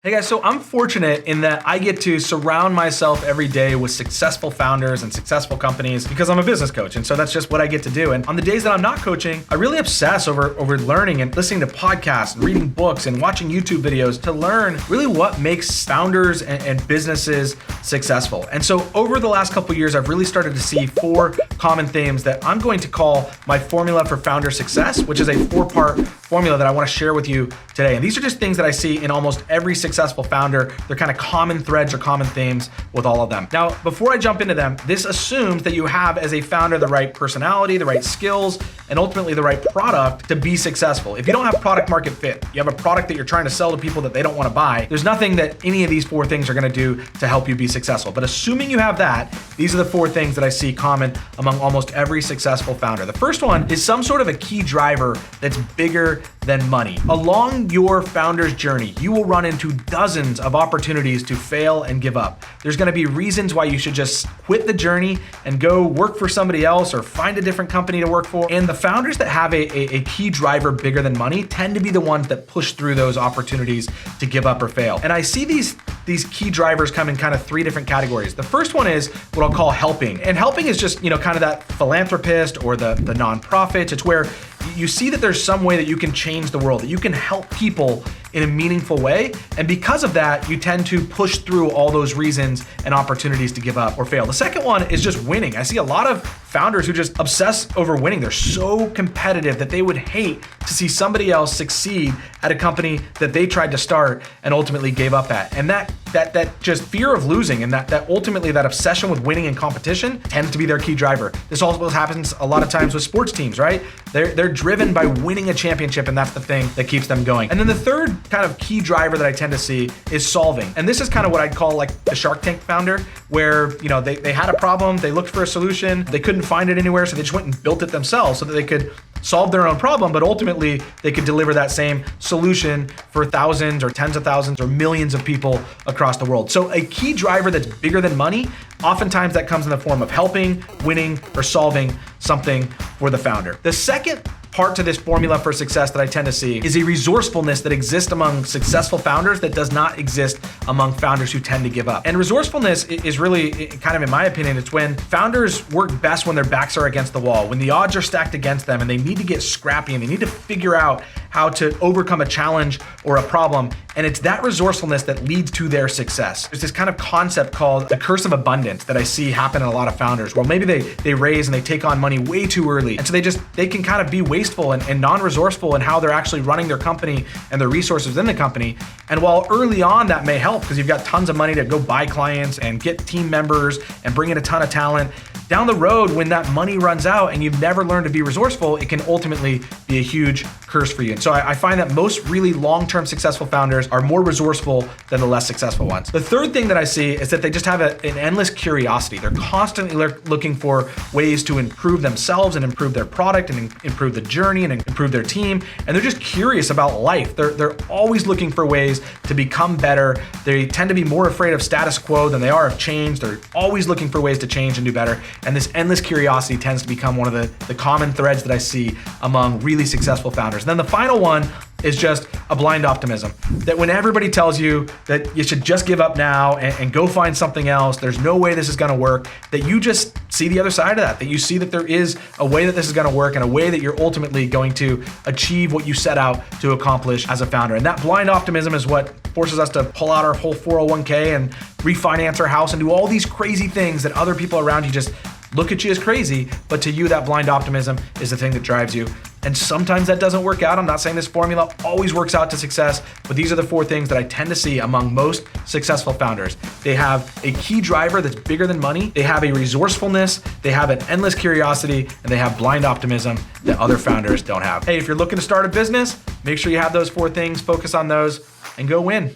Hey guys, so I'm fortunate in that I get to surround myself every day with successful founders and successful companies because I'm a business coach. And so that's just what I get to do. And on the days that I'm not coaching, I really obsess over learning and listening to podcasts and reading books and watching YouTube videos to learn really what makes founders and businesses successful. And so over the last couple of years, I've really started to see 4 common themes that I'm going to call my formula for founder success, which is a 4-part formula that I want to share with you today. And these are just things that I see in almost every successful founder. They're kind of common threads or common themes with all of them. Now, before I jump into them, this assumes that you have as a founder the right personality, the right skills, and ultimately the right product to be successful. If you don't have product market fit, you have a product that you're trying to sell to people that they don't want to buy, there's nothing that any of these 4 things are going to do to help you be successful. But assuming you have that, these are the 4 things that I see common among almost every successful founder. The first one is some sort of a key driver that's bigger than money. Along your founder's journey, you will run into dozens of opportunities to fail and give up. There's going to be reasons why you should just quit the journey and go work for somebody else or find a different company to work for. And the founders that have a key driver bigger than money tend to be the ones that push through those opportunities to give up or fail. And I see these key drivers come in kind of 3 different categories. The first one is what I'll call helping. And helping is just, kind of that philanthropist or the nonprofit. It's where you see that there's some way that you can change the world, that you can help people in a meaningful way. And because of that, you tend to push through all those reasons and opportunities to give up or fail. The second one is just winning. I see a lot of founders who just obsess over winning. They're so competitive that they would hate to see somebody else succeed at a company that they tried to start and ultimately gave up at. And that just fear of losing and that ultimately that obsession with winning in competition tends to be their key driver. This also happens a lot of times with sports teams, right? They're driven by winning a championship, and that's the thing that keeps them going. And then the third kind of key driver that I tend to see is solving. And this is kind of what I'd call like the Shark Tank founder, where they had a problem, they looked for a solution, they couldn't find it anywhere, so they just went and built it themselves so that they could solve their own problem, but ultimately they could deliver that same solution for thousands or tens of thousands or millions of people across the world. So a key driver that's bigger than money, oftentimes that comes in the form of helping, winning, or solving something for the founder. The second part to this formula for success that I tend to see is a resourcefulness that exists among successful founders that does not exist among founders who tend to give up. And resourcefulness is really kind of, in my opinion, it's when founders work best when their backs are against the wall, when the odds are stacked against them and they need to get scrappy and they need to figure out how to overcome a challenge or a problem. And it's that resourcefulness that leads to their success. There's this kind of concept called the curse of abundance that I see happen in a lot of founders. Well, maybe they raise and they take on money way too early. And so they can kind of be wasteful and non-resourceful in how they're actually running their company and their resources in the company. And while early on that may help because you've got tons of money to go buy clients and get team members and bring in a ton of talent, down the road, when that money runs out and you've never learned to be resourceful, it can ultimately be a huge curse for you. And so I find that most really long-term successful founders are more resourceful than the less successful ones. The third thing that I see is that they just have an endless curiosity. They're constantly looking for ways to improve themselves and improve their product and improve the journey and improve their team. And they're just curious about life. They're always looking for ways to become better. They tend to be more afraid of status quo than they are of change. They're always looking for ways to change and do better. And this endless curiosity tends to become one of the common threads that I see among really successful founders. And then the final one is just a blind optimism. That when everybody tells you that you should just give up now and go find something else, there's no way this is gonna work, that you just see the other side of that you see that there is a way that this is gonna work and a way that you're ultimately going to achieve what you set out to accomplish as a founder. And that blind optimism is what forces us to pull out our whole 401k and refinance our house and do all these crazy things that other people around you just look at you as crazy, but to you, that blind optimism is the thing that drives you. And sometimes that doesn't work out. I'm not saying this formula always works out to success, but these are the 4 things that I tend to see among most successful founders. They have a key driver that's bigger than money. They have a resourcefulness. They have an endless curiosity, and they have blind optimism that other founders don't have. Hey, if you're looking to start a business, make sure you have those 4 things, focus on those, and go win.